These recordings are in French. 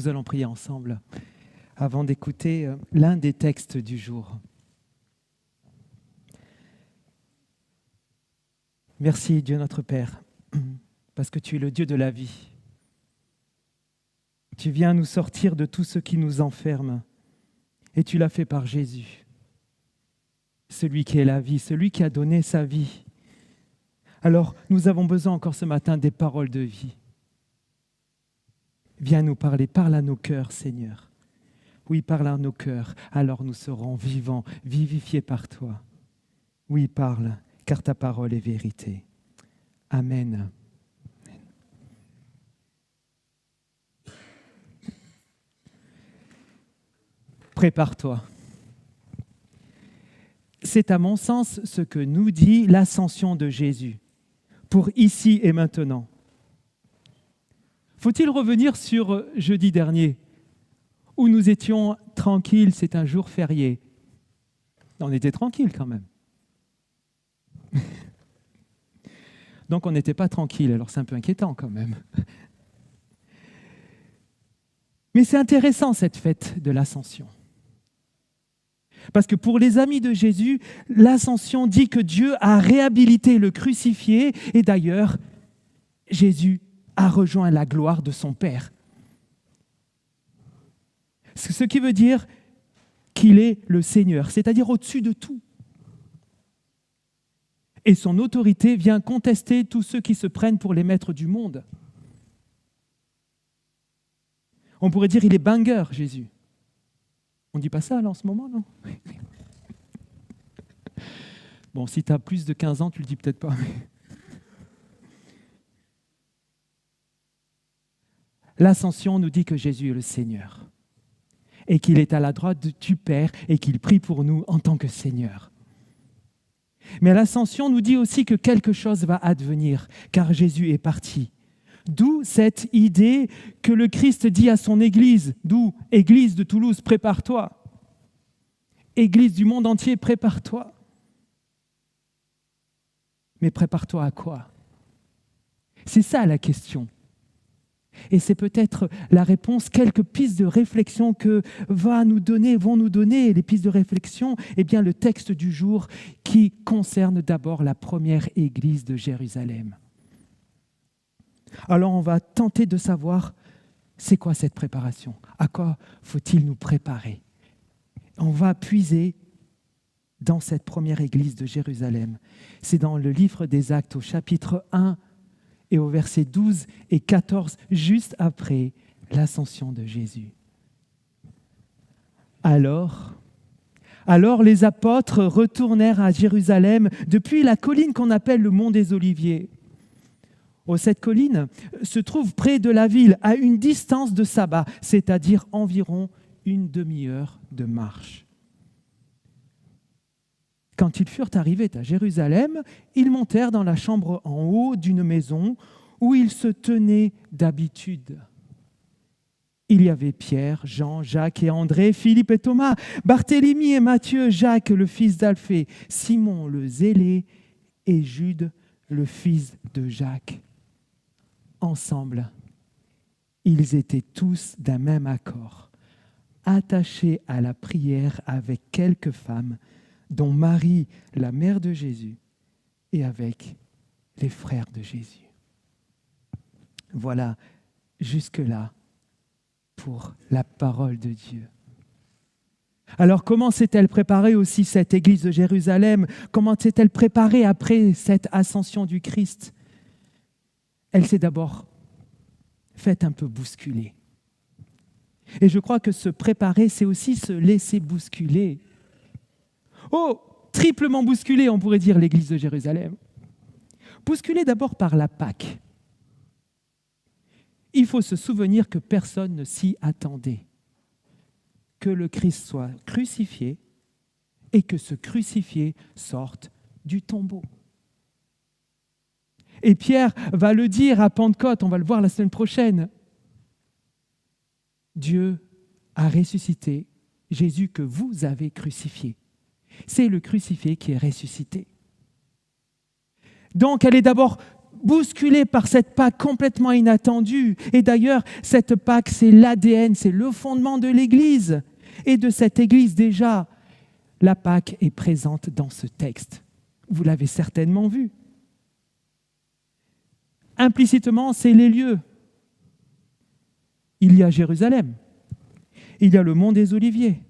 Nous allons prier ensemble avant d'écouter l'un des textes du jour. Merci Dieu notre Père, parce que tu es le Dieu de la vie. Tu viens nous sortir de tout ce qui nous enferme et tu l'as fait par Jésus, celui qui est la vie, celui qui a donné sa vie. Alors nous avons besoin encore ce matin des paroles de vie. Viens nous parler, parle à nos cœurs, Seigneur. Oui, parle à nos cœurs, alors nous serons vivants, vivifiés par toi. Oui, parle, car ta parole est vérité. Amen. Prépare-toi. C'est à mon sens ce que nous dit l'ascension de Jésus, pour ici et maintenant. Faut-il revenir sur jeudi dernier, où nous étions tranquilles, c'est un jour férié. On était tranquilles quand même. Donc on n'était pas tranquille, alors c'est un peu inquiétant quand même. Mais c'est intéressant cette fête de l'Ascension. Parce que pour les amis de Jésus, l'Ascension dit que Dieu a réhabilité le crucifié et d'ailleurs, Jésus a rejoint la gloire de son Père. Ce qui veut dire qu'il est le Seigneur, c'est-à-dire au-dessus de tout. Et son autorité vient contester tous ceux qui se prennent pour les maîtres du monde. On pourrait dire il est banger, Jésus. On ne dit pas ça là en ce moment, non? Bon, si tu as plus de 15 ans, tu ne le dis peut-être pas. L'Ascension nous dit que Jésus est le Seigneur et qu'il est à la droite du Père et qu'il prie pour nous en tant que Seigneur. Mais l'Ascension nous dit aussi que quelque chose va advenir, car Jésus est parti. D'où cette idée que le Christ dit à son Église, d'où Église de Toulouse, prépare-toi. Église du monde entier, prépare-toi. Mais prépare-toi à quoi? C'est ça la question. Et c'est peut-être la réponse, quelques pistes de réflexion que vont nous donner les pistes de réflexion, eh bien le texte du jour qui concerne d'abord la première église de Jérusalem. Alors on va tenter de savoir c'est quoi cette préparation, à quoi faut-il nous préparer. On va puiser dans cette première église de Jérusalem. C'est dans le livre des Actes au chapitre 1 et au verset 12 et 14, juste après l'ascension de Jésus. Alors les apôtres retournèrent à Jérusalem depuis la colline qu'on appelle le mont des Oliviers. Cette colline se trouve près de la ville, à une distance de sabbat, c'est-à-dire environ une demi-heure de marche. Quand ils furent arrivés à Jérusalem, ils montèrent dans la chambre en haut d'une maison où ils se tenaient d'habitude. Il y avait Pierre, Jean, Jacques et André, Philippe et Thomas, Barthélemy et Matthieu, Jacques le fils d'Alphée, Simon le zélé et Jude le fils de Jacques. Ensemble, ils étaient tous d'un même accord, attachés à la prière avec quelques femmes, dont Marie, la mère de Jésus, et avec les frères de Jésus. Voilà, jusque-là, pour la parole de Dieu. Alors, comment s'est-elle préparée aussi cette église de Jérusalem? Comment s'est-elle préparée après cette ascension du Christ? Elle s'est d'abord faite un peu bousculer. Et je crois que se préparer, c'est aussi se laisser bousculer. Oh, triplement bousculé, on pourrait dire, l'église de Jérusalem. Bousculé d'abord par la Pâque. Il faut se souvenir que personne ne s'y attendait. Que le Christ soit crucifié et que ce crucifié sorte du tombeau. Et Pierre va le dire à Pentecôte, on va le voir la semaine prochaine. Dieu a ressuscité Jésus que vous avez crucifié. C'est le crucifié qui est ressuscité. Donc elle est d'abord bousculés par cette Pâque complètement inattendue. Et d'ailleurs, cette Pâque, c'est l'ADN, c'est le fondement de l'Église. Et de cette Église, déjà, la Pâque est présente dans ce texte. Vous l'avez certainement vu. Implicitement, c'est les lieux. Il y a Jérusalem. Il y a le mont des Oliviers.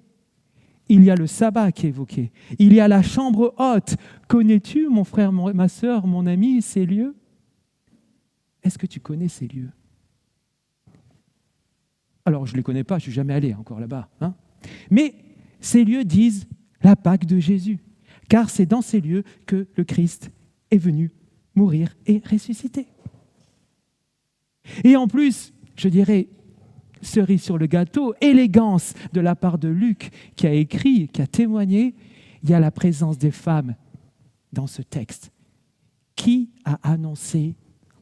Il y a le sabbat qui est évoqué. Il y a la chambre haute. Connais-tu, mon frère, ma sœur, mon ami, ces lieux? Est-ce que tu connais ces lieux? Alors, je ne les connais pas, je ne suis jamais allé encore là-bas. Mais ces lieux disent la Pâque de Jésus, car c'est dans ces lieux que le Christ est venu mourir et ressusciter. Et en plus, je dirais, cerise sur le gâteau, élégance de la part de Luc qui a écrit, qui a témoigné, il y a la présence des femmes dans ce texte. Qui a annoncé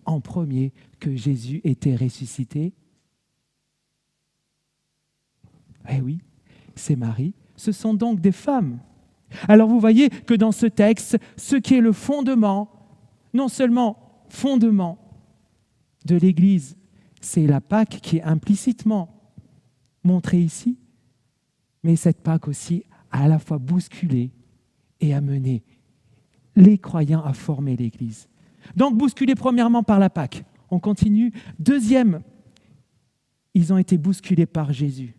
en premier que Jésus était ressuscité? Eh oui, c'est Marie. Ce sont donc des femmes. Alors vous voyez que dans ce texte, ce qui est le fondement, non seulement fondement de l'Église, c'est la Pâque qui est implicitement montrée ici, mais cette Pâque aussi a à la fois bousculé et amené les croyants à former l'Église. Donc bousculés premièrement par la Pâque. On continue. Deuxième, ils ont été bousculés par Jésus.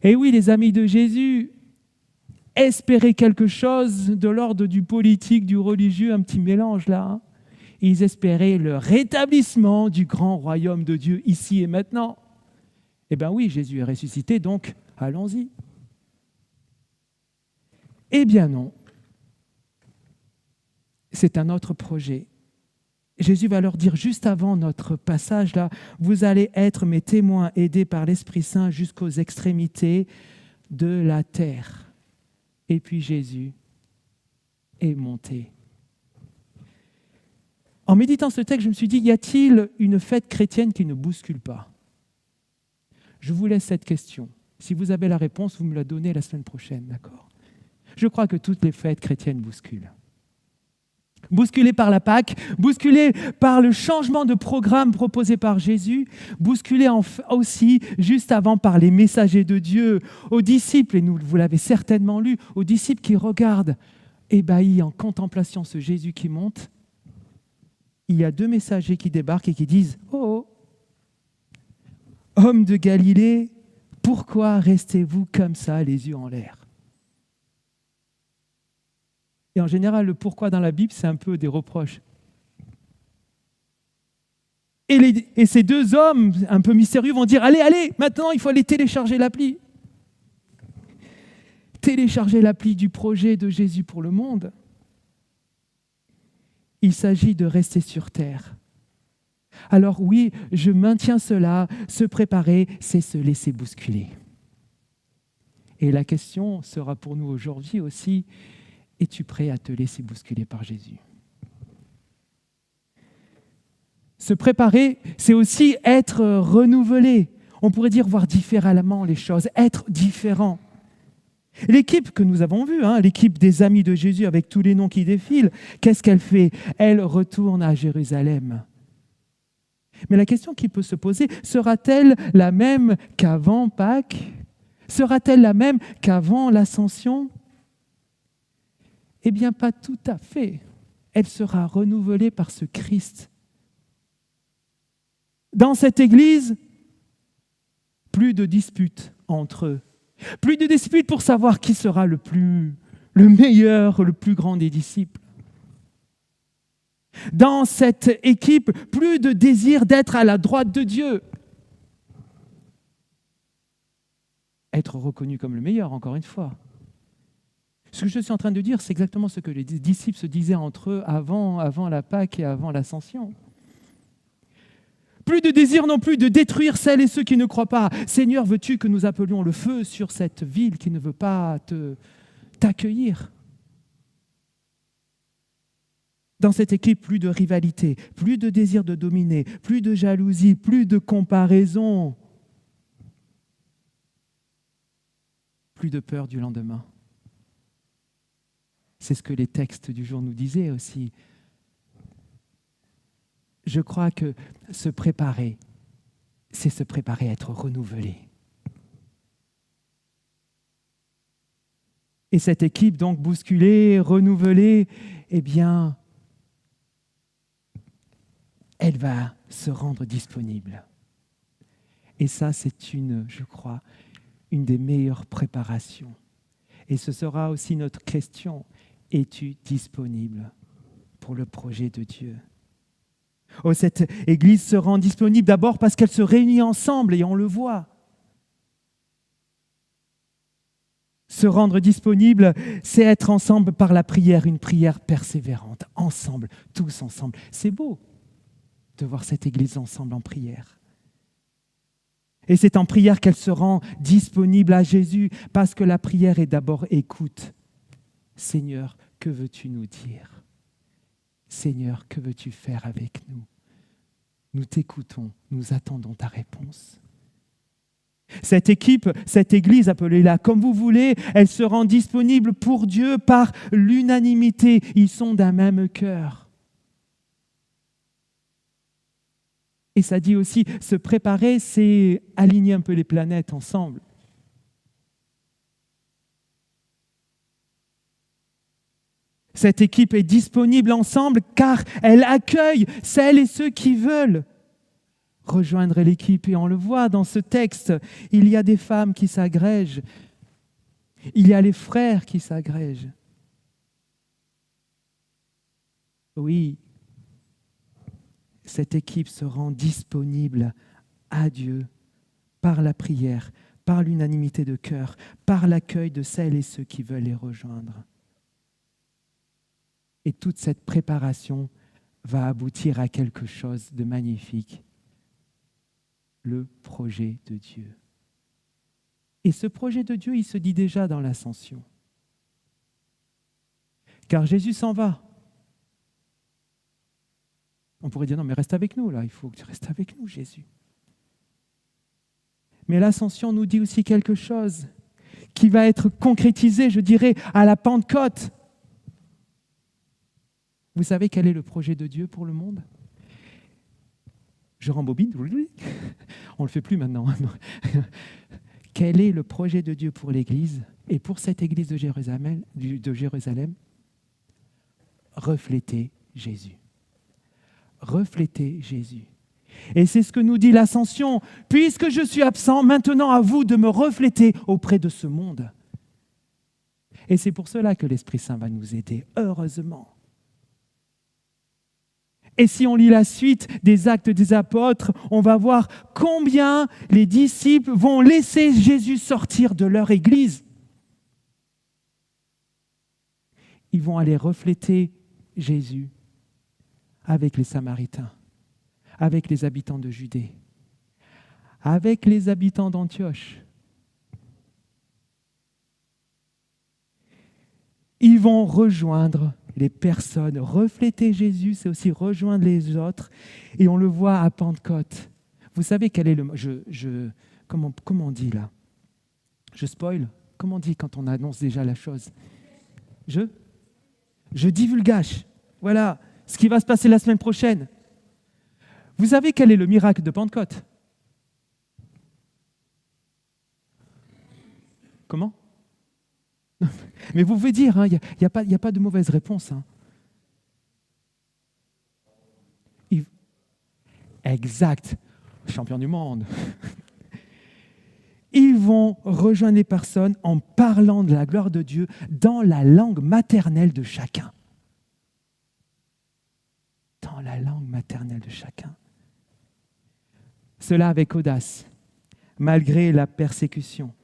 Et oui, les amis de Jésus espéraient quelque chose de l'ordre du politique, du religieux, un petit mélange là. Ils espéraient le rétablissement du grand royaume de Dieu ici et maintenant. Eh bien oui, Jésus est ressuscité, donc allons-y. Eh bien non. C'est un autre projet. Jésus va leur dire juste avant notre passage là, vous allez être mes témoins aidés par l'Esprit Saint jusqu'aux extrémités de la terre. Et puis Jésus est monté. En méditant ce texte, je me suis dit, y a-t-il une fête chrétienne qui ne bouscule pas? Je vous laisse cette question. Si vous avez la réponse, vous me la donnez la semaine prochaine, d'accord? Je crois que toutes les fêtes chrétiennes bousculent. Bousculées par la Pâque, bousculées par le changement de programme proposé par Jésus, bousculées aussi juste avant par les messagers de Dieu, aux disciples, et vous l'avez certainement lu, aux disciples qui regardent ébahis en contemplation ce Jésus qui monte. Il y a deux messagers qui débarquent et qui disent « Oh, hommes de Galilée, pourquoi restez-vous comme ça, les yeux en l'air ?» Et en général, le pourquoi dans la Bible, c'est un peu des reproches. Et ces deux hommes, un peu mystérieux, vont dire « Allez, maintenant, il faut aller télécharger l'appli. » Télécharger l'appli du projet de Jésus pour le monde. Il s'agit de rester sur terre. Alors oui, je maintiens cela, se préparer, c'est se laisser bousculer. Et la question sera pour nous aujourd'hui aussi, es-tu prêt à te laisser bousculer par Jésus? Se préparer, c'est aussi être renouvelé. On pourrait dire voir différemment les choses, être différent. L'équipe que nous avons vue, l'équipe des amis de Jésus avec tous les noms qui défilent, qu'est-ce qu'elle fait? Elle retourne à Jérusalem. Mais la question qui peut se poser, sera-t-elle la même qu'avant Pâques? Sera-t-elle la même qu'avant l'Ascension? Eh bien, pas tout à fait. Elle sera renouvelée par ce Christ. Dans cette Église, plus de disputes entre eux. Plus de disputes pour savoir qui sera le meilleur, le plus grand des disciples. Dans cette équipe, plus de désir d'être à la droite de Dieu. Être reconnu comme le meilleur, encore une fois. Ce que je suis en train de dire, c'est exactement ce que les disciples se disaient entre eux avant la Pâque et avant l'Ascension. Plus de désir non plus de détruire celles et ceux qui ne croient pas. Seigneur, veux-tu que nous appelions le feu sur cette ville qui ne veut pas t'accueillir? Dans cette équipe, plus de rivalité, plus de désir de dominer, plus de jalousie, plus de comparaison, plus de peur du lendemain. C'est ce que les textes du jour nous disaient aussi. je crois que se préparer, c'est se préparer à être renouvelé. Et cette équipe, donc bousculée, renouvelée, eh bien, elle va se rendre disponible. Et ça, c'est je crois, une des meilleures préparations. Et ce sera aussi notre question. Es-tu disponible pour le projet de Dieu? Oh, cette Église se rend disponible d'abord parce qu'elle se réunit ensemble et on le voit. Se rendre disponible, c'est être ensemble par la prière, une prière persévérante, ensemble, tous ensemble. C'est beau de voir cette Église ensemble en prière. Et c'est en prière qu'elle se rend disponible à Jésus, parce que la prière est d'abord écoute. Seigneur, que veux-tu nous dire? Seigneur, que veux-tu faire avec nous? Nous t'écoutons, nous attendons ta réponse. Cette équipe, cette Église, appelez-la comme vous voulez, elle se rend disponible pour Dieu par l'unanimité. Ils sont d'un même cœur. Et ça dit aussi, se préparer, c'est aligner un peu les planètes ensemble. Cette équipe est disponible ensemble car elle accueille celles et ceux qui veulent rejoindre l'équipe. Et on le voit dans ce texte, il y a des femmes qui s'agrègent, il y a les frères qui s'agrègent. Oui, cette équipe se rend disponible à Dieu par la prière, par l'unanimité de cœur, par l'accueil de celles et ceux qui veulent les rejoindre. Et toute cette préparation va aboutir à quelque chose de magnifique, le projet de Dieu. Et ce projet de Dieu, il se dit déjà dans l'ascension. Car Jésus s'en va. On pourrait dire, non, mais reste avec nous, là, il faut que tu restes avec nous, Jésus. Mais l'ascension nous dit aussi quelque chose qui va être concrétisé, je dirais, à la Pentecôte. Vous savez quel est le projet de Dieu pour le monde? Je rembobine. On ne le fait plus maintenant. Quel est le projet de Dieu pour l'Église et pour cette Église de Jérusalem? Refléter Jésus. Refléter Jésus. Et c'est ce que nous dit l'Ascension. Puisque je suis absent, maintenant à vous de me refléter auprès de ce monde. Et c'est pour cela que l'Esprit Saint va nous aider, heureusement. Et si on lit la suite des Actes des Apôtres, on va voir combien les disciples vont laisser Jésus sortir de leur Église. Ils vont aller refléter Jésus avec les Samaritains, avec les habitants de Judée, avec les habitants d'Antioche. Ils vont rejoindre les personnes. Refléter Jésus, c'est aussi rejoindre les autres. Et on le voit à Pentecôte. Vous savez quel est le... comment on dit là? Je spoil? Comment on dit quand on annonce déjà la chose? Je divulgage. Voilà ce qui va se passer la semaine prochaine. Vous savez quel est le miracle de Pentecôte? Comment? Mais vous pouvez dire, il n'y a pas de mauvaise réponse. Exact, champion du monde. Ils vont rejoindre les personnes en parlant de la gloire de Dieu dans la langue maternelle de chacun. Dans la langue maternelle de chacun. Cela avec audace, malgré la persécution.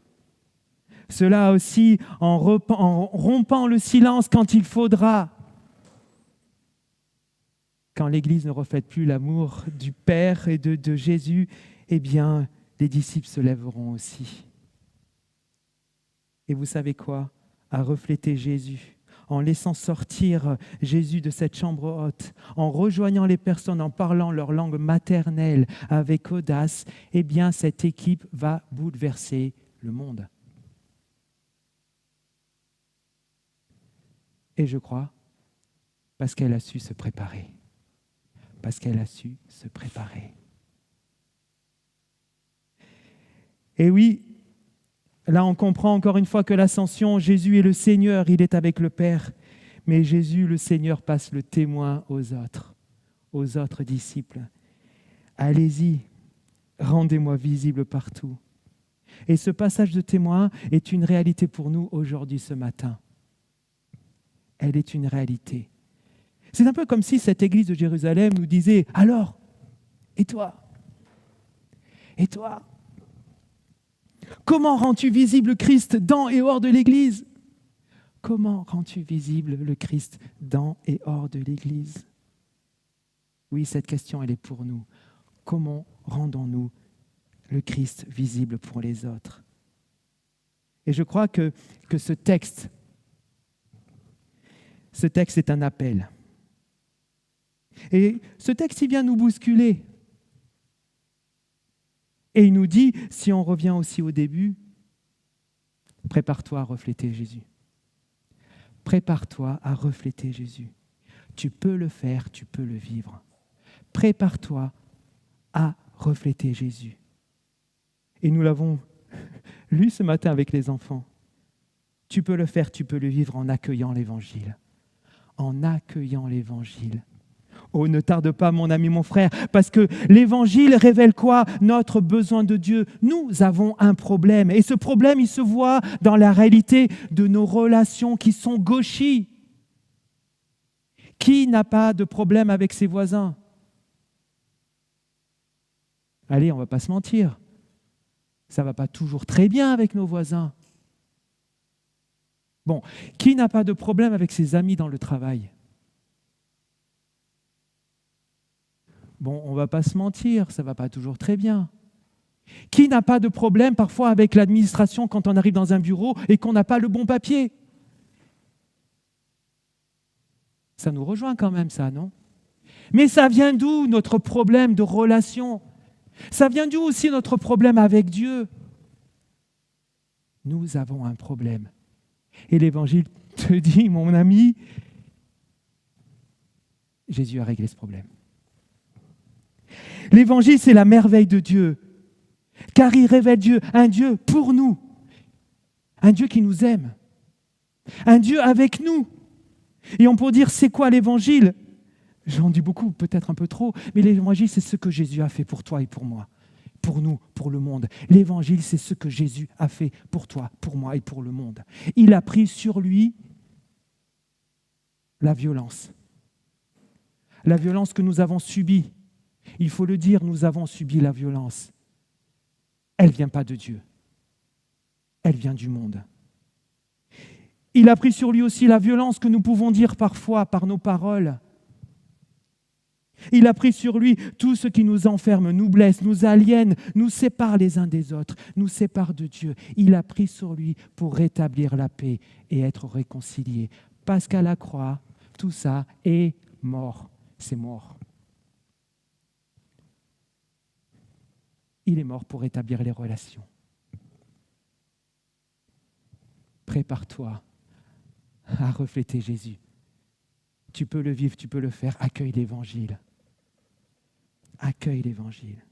Cela aussi en rompant le silence quand il faudra. Quand l'Église ne reflète plus l'amour du Père et de Jésus, eh bien, les disciples se lèveront aussi. Et vous savez quoi? À refléter Jésus, en laissant sortir Jésus de cette chambre haute, en rejoignant les personnes, en parlant leur langue maternelle avec audace, eh bien, cette équipe va bouleverser le monde. Et je crois, parce qu'elle a su se préparer. parce qu'elle a su se préparer. Et oui, là on comprend encore une fois que l'ascension, Jésus est le Seigneur, il est avec le Père, mais Jésus, le Seigneur, passe le témoin aux autres disciples. Allez-y, rendez-moi visible partout. Et ce passage de témoin est une réalité pour nous aujourd'hui, ce matin. Elle est une réalité. C'est un peu comme si cette église de Jérusalem nous disait « Alors, et toi ? Et toi ? Comment rends-tu visible Christ dans et hors de l'église ? Comment rends-tu visible le Christ dans et hors de l'église ?» Oui, cette question, elle est pour nous. Comment rendons-nous le Christ visible pour les autres ? Et je crois que ce texte est un appel. Et ce texte, il vient nous bousculer. Et il nous dit, si on revient aussi au début, prépare-toi à refléter Jésus. Prépare-toi à refléter Jésus. Tu peux le faire, tu peux le vivre. Prépare-toi à refléter Jésus. Et nous l'avons lu ce matin avec les enfants. Tu peux le faire, tu peux le vivre en accueillant l'Évangile. En accueillant l'Évangile. Oh, ne tarde pas, mon ami, mon frère, parce que l'Évangile révèle quoi ? Notre besoin de Dieu. Nous avons un problème. Et ce problème, il se voit dans la réalité de nos relations qui sont gauchies. Qui n'a pas de problème avec ses voisins ? Allez, on ne va pas se mentir. Ça ne va pas toujours très bien avec nos voisins. Bon, qui n'a pas de problème avec ses amis dans le travail ? Bon, on ne va pas se mentir, ça ne va pas toujours très bien. Qui n'a pas de problème parfois avec l'administration quand on arrive dans un bureau et qu'on n'a pas le bon papier ? Ça nous rejoint quand même, ça, non ? Mais ça vient d'où notre problème de relation ? Ça vient d'où aussi notre problème avec Dieu ? Nous avons un problème. Et l'Évangile te dit, mon ami, Jésus a réglé ce problème. L'Évangile, c'est la merveille de Dieu, car il révèle Dieu, un Dieu pour nous, un Dieu qui nous aime, un Dieu avec nous. Et on peut dire, c'est quoi l'Évangile ? J'en dis beaucoup, peut-être un peu trop, mais l'Évangile, c'est ce que Jésus a fait pour toi et pour moi, pour nous, pour le monde. L'Évangile, c'est ce que Jésus a fait pour toi, pour moi et pour le monde. Il a pris sur lui la violence que nous avons subie. Il faut le dire, nous avons subi la violence. Elle ne vient pas de Dieu. Elle vient du monde. Il a pris sur lui aussi la violence que nous pouvons dire parfois par nos paroles. Il a pris sur lui tout ce qui nous enferme, nous blesse, nous aliène, nous sépare les uns des autres, nous sépare de Dieu. Il a pris sur lui pour rétablir la paix et être réconcilié. Parce qu'à la croix, tout ça est mort. C'est mort. Il est mort pour rétablir les relations. Prépare-toi à refléter Jésus. Tu peux le vivre, tu peux le faire. Accueille l'Évangile. Accueille l'Évangile.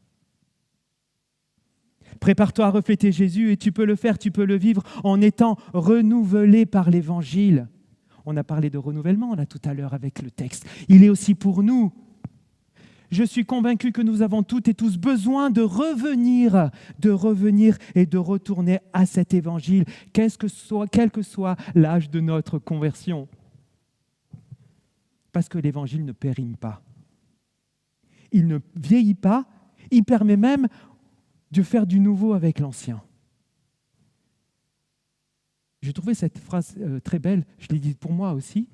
Prépare-toi à refléter Jésus et tu peux le faire, tu peux le vivre en étant renouvelé par l'Évangile. On a parlé de renouvellement là tout à l'heure avec le texte. Il est aussi pour nous. Je suis convaincu que nous avons toutes et tous besoin de revenir et de retourner à cet Évangile, quel que soit l'âge de notre conversion. Parce que l'Évangile ne périme pas. Il ne vieillit pas, il permet même de faire du nouveau avec l'ancien. J'ai trouvé cette phrase très belle, je l'ai dite pour moi aussi.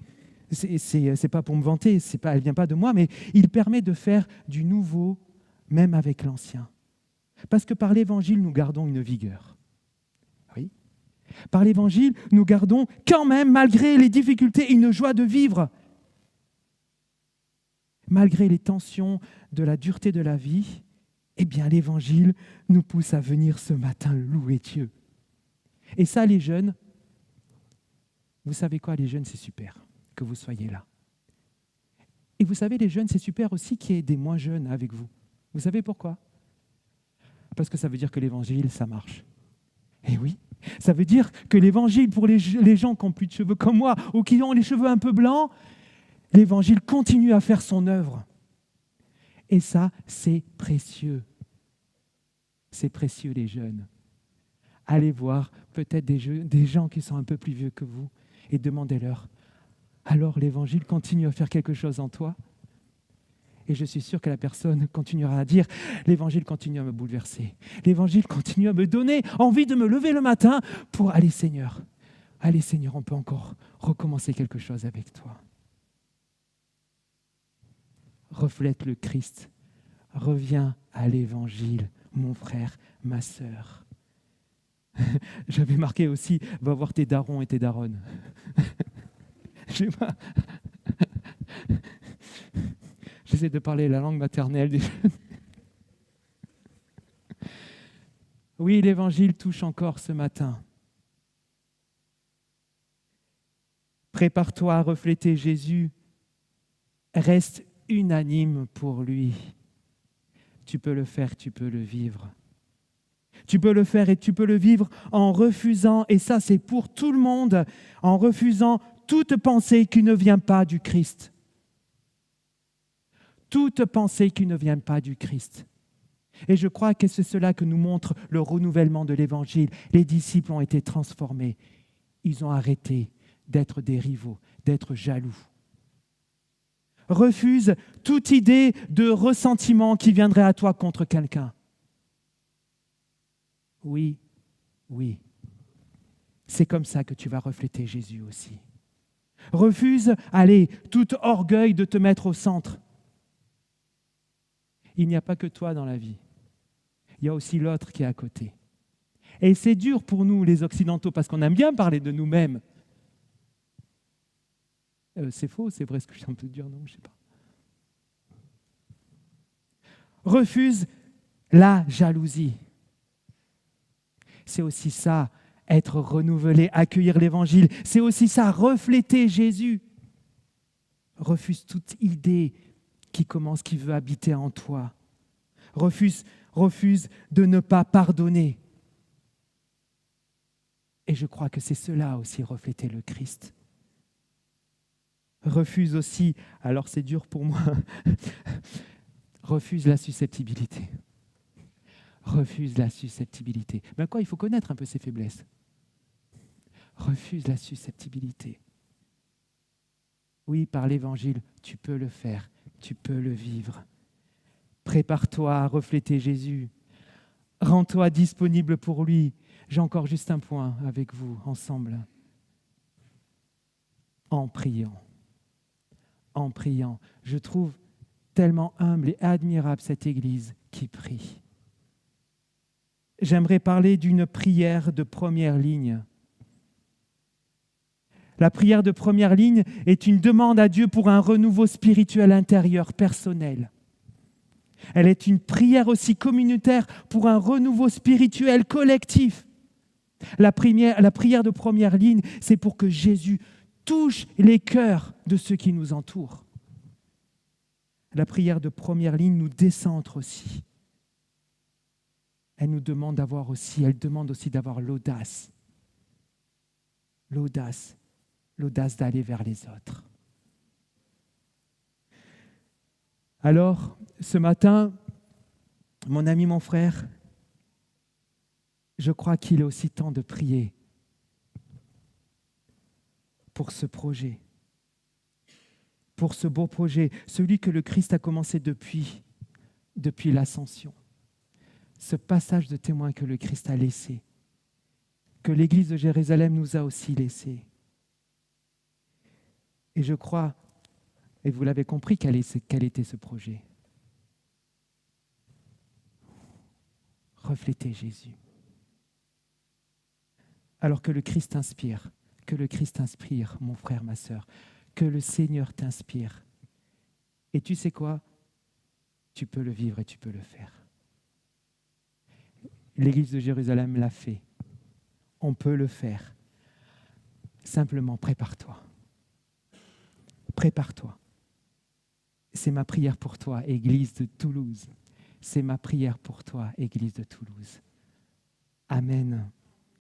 C'est pas pour me vanter, elle ne vient pas de moi, mais il permet de faire du nouveau même avec l'ancien. Parce que par l'Évangile, nous gardons une vigueur. Oui. Par l'Évangile, nous gardons quand même, malgré les difficultés, une joie de vivre. Malgré les tensions de la dureté de la vie, eh bien l'Évangile nous pousse à venir ce matin louer Dieu. Et ça, les jeunes, vous savez quoi, les jeunes, c'est super que vous soyez là. Et vous savez, les jeunes, c'est super aussi qu'il y ait des moins jeunes avec vous. Vous savez pourquoi? Parce que ça veut dire que l'évangile, ça marche. Et oui, ça veut dire que l'évangile, pour les gens qui n'ont plus de cheveux comme moi, ou qui ont les cheveux un peu blancs, l'évangile continue à faire son œuvre. Et ça, c'est précieux. C'est précieux, les jeunes. Allez voir peut-être des gens qui sont un peu plus vieux que vous et demandez-leur, alors l'évangile continue à faire quelque chose en toi? Et je suis sûr que la personne continuera à dire, l'évangile continue à me bouleverser. L'évangile continue à me donner envie de me lever le matin pour aller Seigneur, on peut encore recommencer quelque chose avec toi. Reflète le Christ. Reviens à l'évangile, mon frère, ma sœur. J'avais marqué aussi, va voir tes darons et tes daronnes. J'essaie de parler la langue maternelle des jeunes. Oui, l'évangile touche encore ce matin. Prépare-toi à refléter Jésus. Reste unanime pour lui. Tu peux le faire, tu peux le vivre. Tu peux le faire et tu peux le vivre en refusant, et ça c'est pour tout le monde, en refusant toute pensée qui ne vient pas du Christ. Toute pensée qui ne vient pas du Christ. Et je crois que c'est cela que nous montre le renouvellement de l'Évangile. Les disciples ont été transformés. Ils ont arrêté d'être des rivaux, d'être jaloux. Refuse toute idée de ressentiment qui viendrait à toi contre quelqu'un. Oui, oui. C'est comme ça que tu vas refléter Jésus aussi. Refuse, allez, tout orgueil de te mettre au centre. Il n'y a pas que toi dans la vie. Il y a aussi l'autre qui est à côté. Et c'est dur pour nous, les Occidentaux, parce qu'on aime bien parler de nous-mêmes. C'est faux, c'est vrai ce que je suis en train de dire, non, je ne sais pas. Refuse la jalousie. C'est aussi ça, être renouvelé, accueillir l'Évangile. C'est aussi ça, refléter Jésus. Refuse toute idée qui veut habiter en toi. Refuse de ne pas pardonner. Et je crois que c'est cela aussi, refléter le Christ. Refuse aussi, alors c'est dur pour moi, refuse la susceptibilité. Refuse la susceptibilité. Ben quoi, il faut connaître un peu ses faiblesses. Refuse la susceptibilité. Oui, par l'Évangile, tu peux le faire, tu peux le vivre. Prépare-toi à refléter Jésus. Rends-toi disponible pour lui. J'ai encore juste un point avec vous, ensemble. En priant. En priant. Je trouve tellement humble et admirable cette Église qui prie. J'aimerais parler d'une prière de première ligne. La prière de première ligne est une demande à Dieu pour un renouveau spirituel intérieur, personnel. Elle est une prière aussi communautaire pour un renouveau spirituel collectif. La prière de première ligne, c'est pour que Jésus touche les cœurs de ceux qui nous entourent. La prière de première ligne nous décentre aussi. Elle demande aussi d'avoir l'audace. L'audace d'aller vers les autres. Alors, ce matin, mon ami, mon frère, je crois qu'il est aussi temps de prier pour ce projet, pour ce beau projet, celui que le Christ a commencé depuis l'ascension. Ce passage de témoin que le Christ a laissé, que l'Église de Jérusalem nous a aussi laissé. Et je crois, et vous l'avez compris, quel était ce projet. Refléter Jésus. Alors que le Christ inspire, mon frère, ma sœur, que le Seigneur t'inspire. Et tu sais quoi? Tu peux le vivre et tu peux le faire. L'Église de Jérusalem l'a fait. On peut le faire. Simplement, prépare-toi. Prépare-toi. C'est ma prière pour toi, Église de Toulouse. C'est ma prière pour toi, Église de Toulouse. Amen.